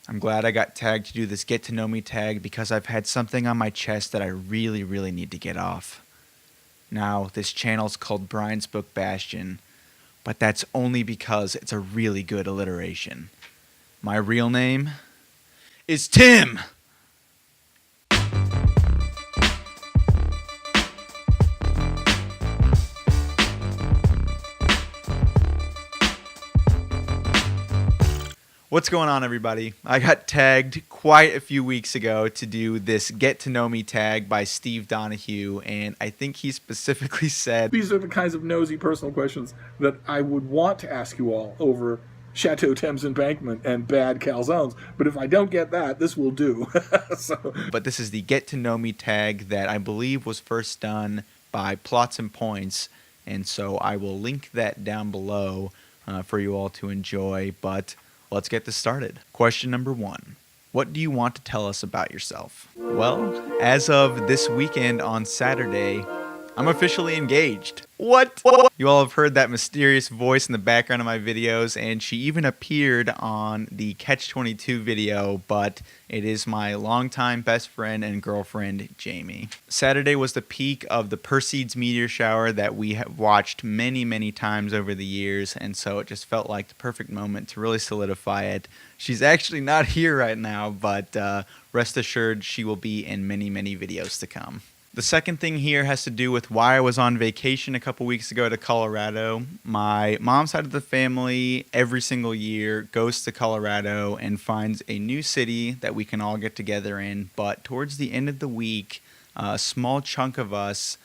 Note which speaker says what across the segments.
Speaker 1: I'm glad I got tagged to do this Get to Know Me tag because I've had something on my chest that I really, really need to get off. Now, this channel's called Brian's Book Bastion, but that's only because it's a really good alliteration. My real name is Tim! What's going on, everybody? I got tagged quite a few weeks ago to do this Get to Know Me tag by Steve Donahue, and I think he specifically said,
Speaker 2: These are the kinds of nosy personal questions that I would want to ask you all over Chateau Thames Embankment and bad calzones. But if I don't get that, this will do.
Speaker 1: But this is the Get to Know Me tag that I believe was first done by Plots and Points, and so I will link that down below for you all to enjoy, but let's get this started. Question number 1. What do you want to tell us about yourself? Well, as of this weekend on Saturday, I'm officially engaged. What? You all have heard that mysterious voice in the background of my videos, and she even appeared on the Catch-22 video, but it is my longtime best friend and girlfriend, Jamie. Saturday was the peak of the Perseids meteor shower that we have watched many, many times over the years, and so it just felt like the perfect moment to really solidify it. She's actually not here right now, but rest assured she will be in many, many videos to come. The second thing here has to do with why I was on vacation a couple weeks ago to Colorado. My mom's side of the family every single year goes to Colorado and finds a new city that we can all get together in, but towards the end of the week, a small chunk of us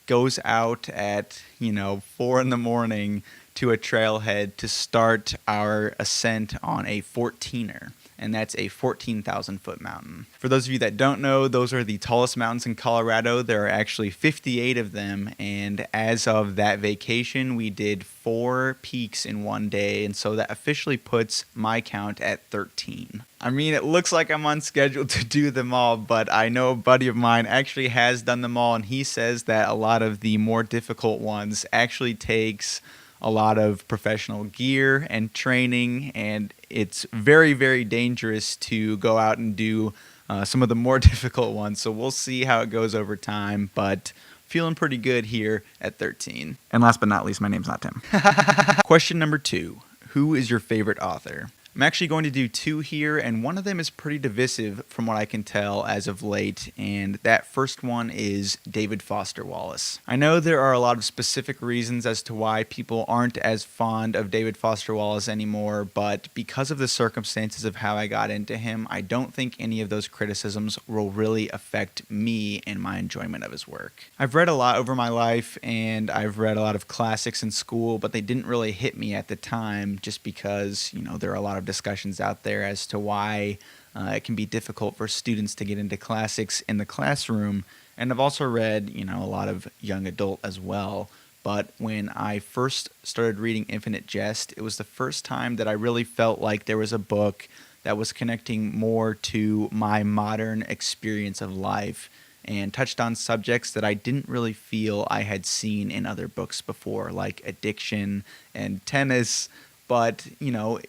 Speaker 1: goes out at, 4 in the morning to a trailhead to start our ascent on a 14er. And that's a 14,000-foot mountain. For those of you that don't know, those are the tallest mountains in Colorado. There are actually 58 of them, and as of that vacation, we did 4 peaks in one day, and so that officially puts my count at 13. I mean, it looks like I'm on schedule to do them all, but I know a buddy of mine actually has done them all, and he says that a lot of the more difficult ones actually takes a lot of professional gear and training, and it's very, very dangerous to go out and do some of the more difficult ones. So we'll see how it goes over time, but feeling pretty good here at 13. And last but not least, my name's not Tim. Question number 2. Who is your favorite author? I'm actually going to do 2 here, and one of them is pretty divisive from what I can tell as of late, and that first one is David Foster Wallace. I know there are a lot of specific reasons as to why people aren't as fond of David Foster Wallace anymore, but because of the circumstances of how I got into him, I don't think any of those criticisms will really affect me and my enjoyment of his work. I've read a lot over my life, and I've read a lot of classics in school, but they didn't really hit me at the time just because, there are a lot of discussions out there as to why it can be difficult for students to get into classics in the classroom. And I've also read, a lot of young adult as well. But when I first started reading Infinite Jest, it was the first time that I really felt like there was a book that was connecting more to my modern experience of life and touched on subjects that I didn't really feel I had seen in other books before, like addiction and tennis. But,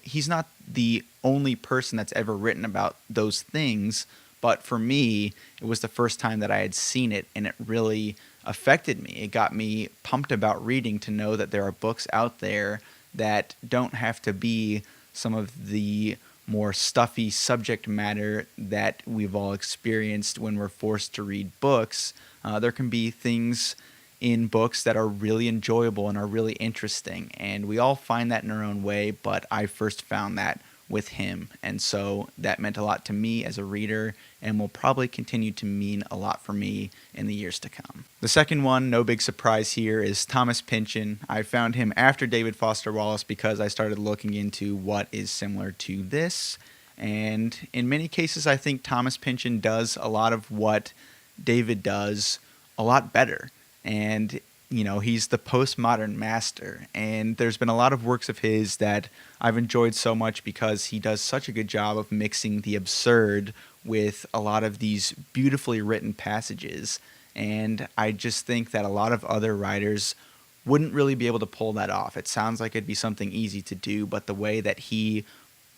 Speaker 1: he's not the only person that's ever written about those things. But for me, it was the first time that I had seen it, and it really affected me. It got me pumped about reading to know that there are books out there that don't have to be some of the more stuffy subject matter that we've all experienced when we're forced to read books. There can be things in books that are really enjoyable and are really interesting, and we all find that in our own way, but I first found that with him, and so that meant a lot to me as a reader and will probably continue to mean a lot for me in the years to come. The second one, no big surprise here, is Thomas Pynchon. I found him after David Foster Wallace because I started looking into what is similar to this, and in many cases I think Thomas Pynchon does a lot of what David does a lot better. And, he's the postmodern master. And there's been a lot of works of his that I've enjoyed so much because he does such a good job of mixing the absurd with a lot of these beautifully written passages. And I just think that a lot of other writers wouldn't really be able to pull that off. It sounds like it'd be something easy to do, but the way that he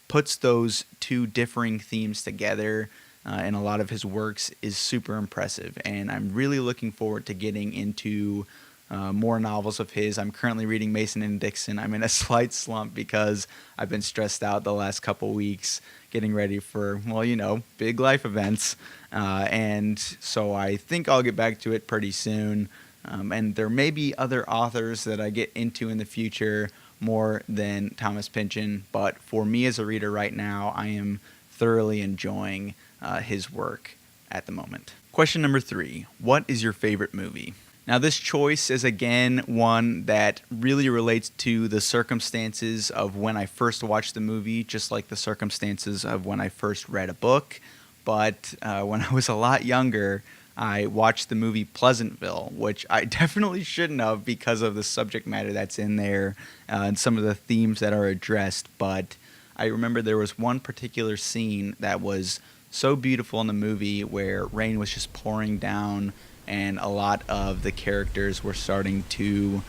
Speaker 1: puts those two differing themes together in a lot of his works is super impressive. And I'm really looking forward to getting into more novels of his. I'm currently reading Mason and Dixon. I'm in a slight slump because I've been stressed out the last couple weeks getting ready for, well, big life events. And so I think I'll get back to it pretty soon. And there may be other authors that I get into in the future more than Thomas Pynchon. But for me as a reader right now, I am thoroughly enjoying his work at the moment. Question number 3. What is your favorite movie? Now, this choice is, again, one that really relates to the circumstances of when I first watched the movie, just like the circumstances of when I first read a book. But when I was a lot younger, I watched the movie Pleasantville, which I definitely shouldn't have because of the subject matter that's in there and some of the themes that are addressed. But I remember there was one particular scene that was so beautiful in the movie where rain was just pouring down and a lot of the characters were starting to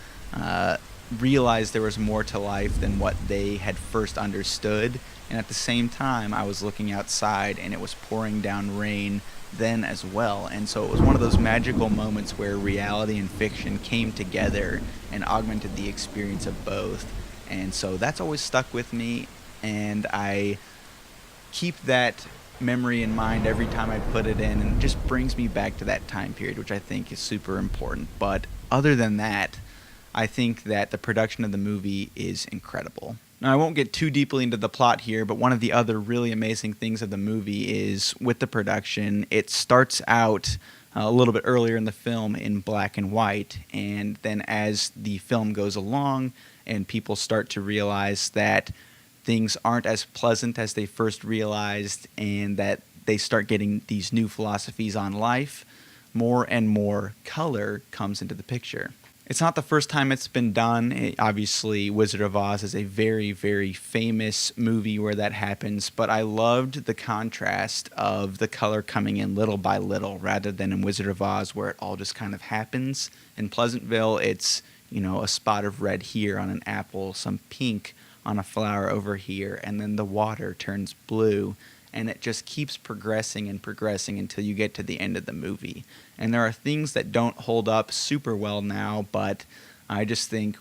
Speaker 1: realize there was more to life than what they had first understood. And at the same time, I was looking outside and it was pouring down rain then as well. And so it was one of those magical moments where reality and fiction came together and augmented the experience of both. And so that's always stuck with me, and I keep that memory in mind every time I put it in, and it just brings me back to that time period, which I think is super important. But other than that, I think that the production of the movie is incredible. Now, I won't get too deeply into the plot here, but one of the other really amazing things of the movie is with the production, it starts out a little bit earlier in the film in black and white, and then as the film goes along and people start to realize that things aren't as pleasant as they first realized and that they start getting these new philosophies on life, more and more color comes into the picture. It's not the first time it's been done. Obviously, Wizard of Oz is a very, very famous movie where that happens, but I loved the contrast of the color coming in little by little rather than in Wizard of Oz where it all just kind of happens. In Pleasantville, it's, a spot of red here on an apple, some pink on a flower over here, and then the water turns blue, and it just keeps progressing and progressing until you get to the end of the movie. And there are things that don't hold up super well now, but I just think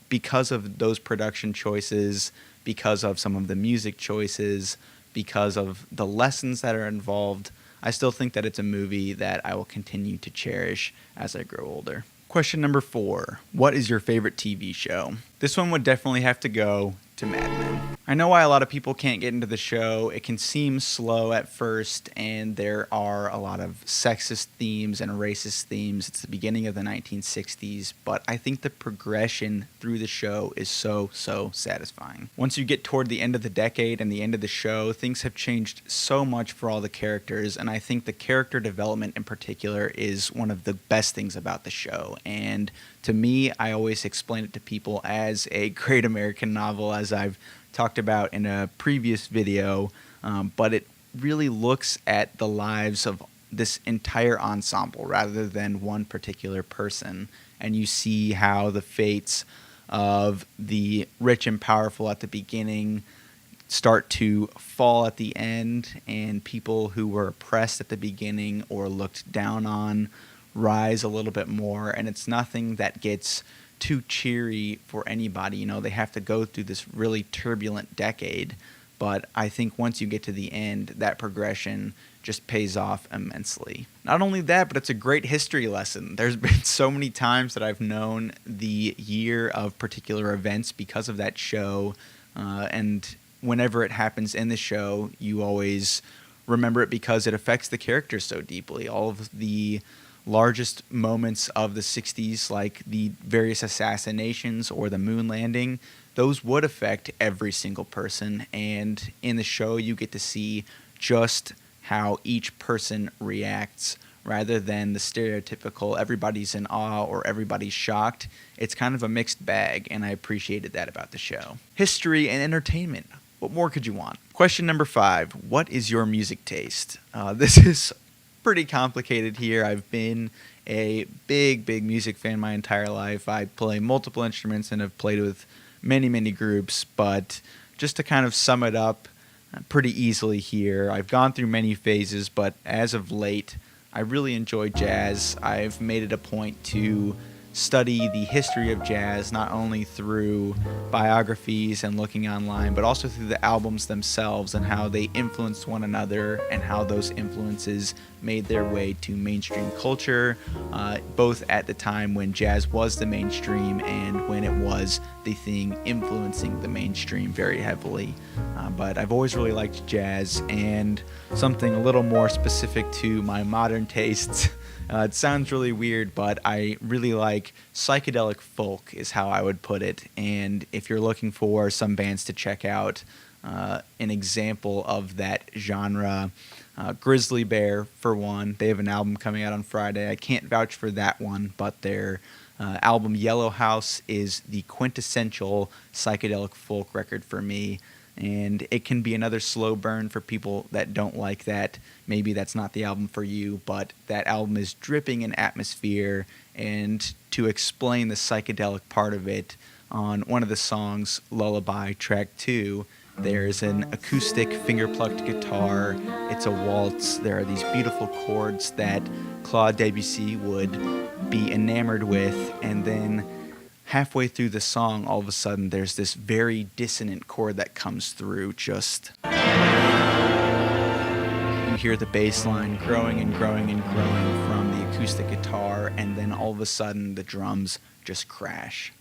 Speaker 1: because of those production choices, because of some of the music choices, because of the lessons that are involved, I still think that it's a movie that I will continue to cherish as I grow older. Question number 4. What is your favorite TV show? This one would definitely have to go to Mad Men. I know why a lot of people can't get into the show. It can seem slow at first, and there are a lot of sexist themes and racist themes. It's the beginning of the 1960s, but I think the progression through the show is so satisfying. Once you get toward the end of the decade and the end of the show, things have changed so much for all the characters, and I think the character development in particular is one of the best things about the show. And to me, I always explain it to people as a great American novel, as I've talked about in a previous video, but it really looks at the lives of this entire ensemble rather than one particular person. And you see how the fates of the rich and powerful at the beginning start to fall at the end, and people who were oppressed at the beginning or looked down on rise a little bit more. And it's nothing that gets too cheery for anybody. They have to go through this really turbulent decade, but I think once you get to the end, that progression just pays off immensely. Not only that, but it's a great history lesson. There's been so many times that I've known the year of particular events because of that show, and whenever it happens in the show, you always remember it because it affects the characters so deeply. All of the largest moments of the 60s, like the various assassinations or the moon landing, those would affect every single person. And in the show, you get to see just how each person reacts rather than the stereotypical everybody's in awe or everybody's shocked. It's kind of a mixed bag, and I appreciated that about the show. History and entertainment. What more could you want? Question number 5. What is your music taste? This is pretty complicated here. I've been a big music fan my entire life. I play multiple instruments and have played with many groups, but just to kind of sum it up, pretty easily here. I've gone through many phases, but as of late, I really enjoy jazz. I've made it a point to study the history of jazz, not only through biographies and looking online, but also through the albums themselves and how they influenced one another and how those influences made their way to mainstream culture, both at the time when jazz was the mainstream and when it was the thing influencing the mainstream very heavily. But I've always really liked jazz, and something a little more specific to my modern tastes. It sounds really weird, but I really like psychedelic folk is how I would put it. And if you're looking for some bands to check out, an example of that genre, Grizzly Bear, for one. They have an album coming out on Friday. I can't vouch for that one, but their album Yellow House is the quintessential psychedelic folk record for me. And it can be another slow burn for people that don't like that. Maybe that's not the album for you, but that album is dripping in atmosphere. And to explain the psychedelic part of it, on one of the songs, Lullaby, track 2, there's an acoustic finger-plucked guitar. It's a waltz. There are these beautiful chords that Claude Debussy would be enamored with, and then halfway through the song, all of a sudden, there's this very dissonant chord that comes through. Just you hear the bass line growing and growing and growing from the acoustic guitar, and then all of a sudden, the drums just crash.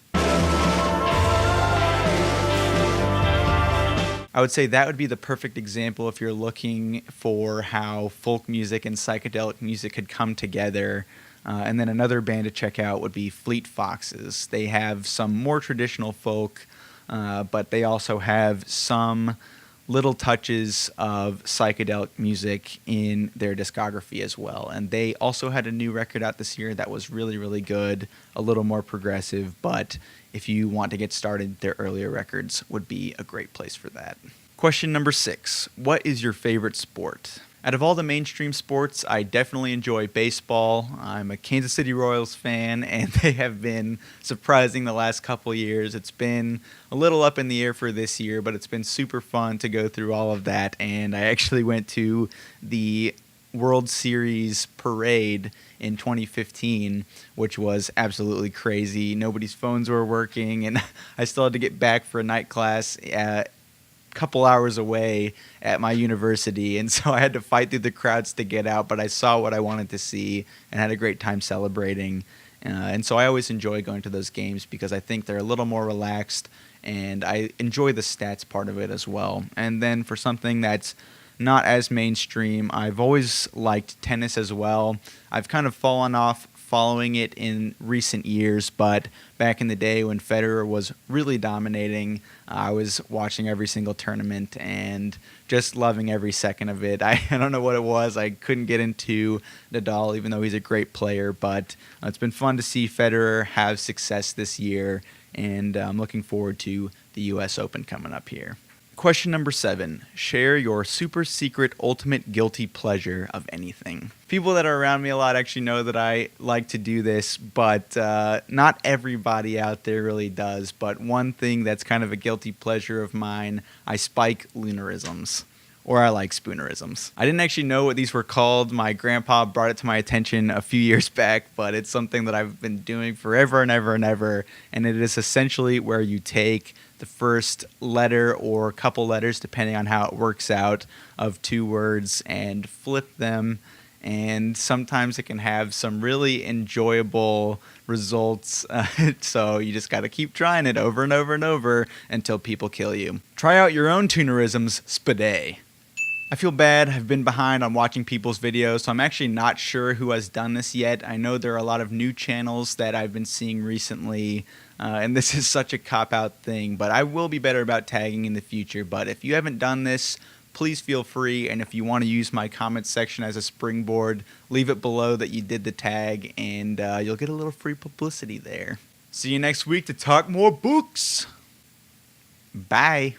Speaker 1: I would say that would be the perfect example if you're looking for how folk music and psychedelic music could come together. And then another band to check out would be Fleet Foxes. They have some more traditional folk, but they also have some little touches of psychedelic music in their discography as well. And they also had a new record out this year that was really, really good, a little more progressive, but if you want to get started, their earlier records would be a great place for that. Question number 6. What is your favorite sport? Out of all the mainstream sports, I definitely enjoy baseball. I'm a Kansas City Royals fan, and they have been surprising the last couple years. It's been a little up in the air for this year, but it's been super fun to go through all of that. And I actually went to the World Series parade in 2015, which was absolutely crazy. Nobody's phones were working, and I still had to get back for a night class couple hours away at my university, and so I had to fight through the crowds to get out, but I saw what I wanted to see and had a great time celebrating. And so I always enjoy going to those games because I think they're a little more relaxed, and I enjoy the stats part of it as well. And then for something that's not as mainstream, I've always liked tennis as well. I've kind of fallen off following it in recent years, but back in the day when Federer was really dominating, I was watching every single tournament and just loving every second of it. I don't know what it was. I couldn't get into Nadal, even though he's a great player, but it's been fun to see Federer have success this year, and I'm looking forward to the U.S. Open coming up here. Question number 7. Share your super secret ultimate guilty pleasure of anything. People that are around me a lot actually know that I like to do this, but not everybody out there really does. But one thing that's kind of a guilty pleasure of mine, I spike lunarisms. Or I like spoonerisms. I didn't actually know what these were called. My grandpa brought it to my attention a few years back, but it's something that I've been doing forever and ever and ever. And it is essentially where you take the first letter or a couple letters, depending on how it works out, of 2 words and flip them. And sometimes it can have some really enjoyable results. So you just got to keep trying it over and over and over until people kill you. Try out your own tunerisms spaday. I feel bad. I've been behind on watching people's videos, so I'm actually not sure who has done this yet. I know there are a lot of new channels that I've been seeing recently, and this is such a cop-out thing, but I will be better about tagging in the future. But if you haven't done this, please feel free, and if you want to use my comment section as a springboard, leave it below that you did the tag, and you'll get a little free publicity there. See you next week to talk more books. Bye.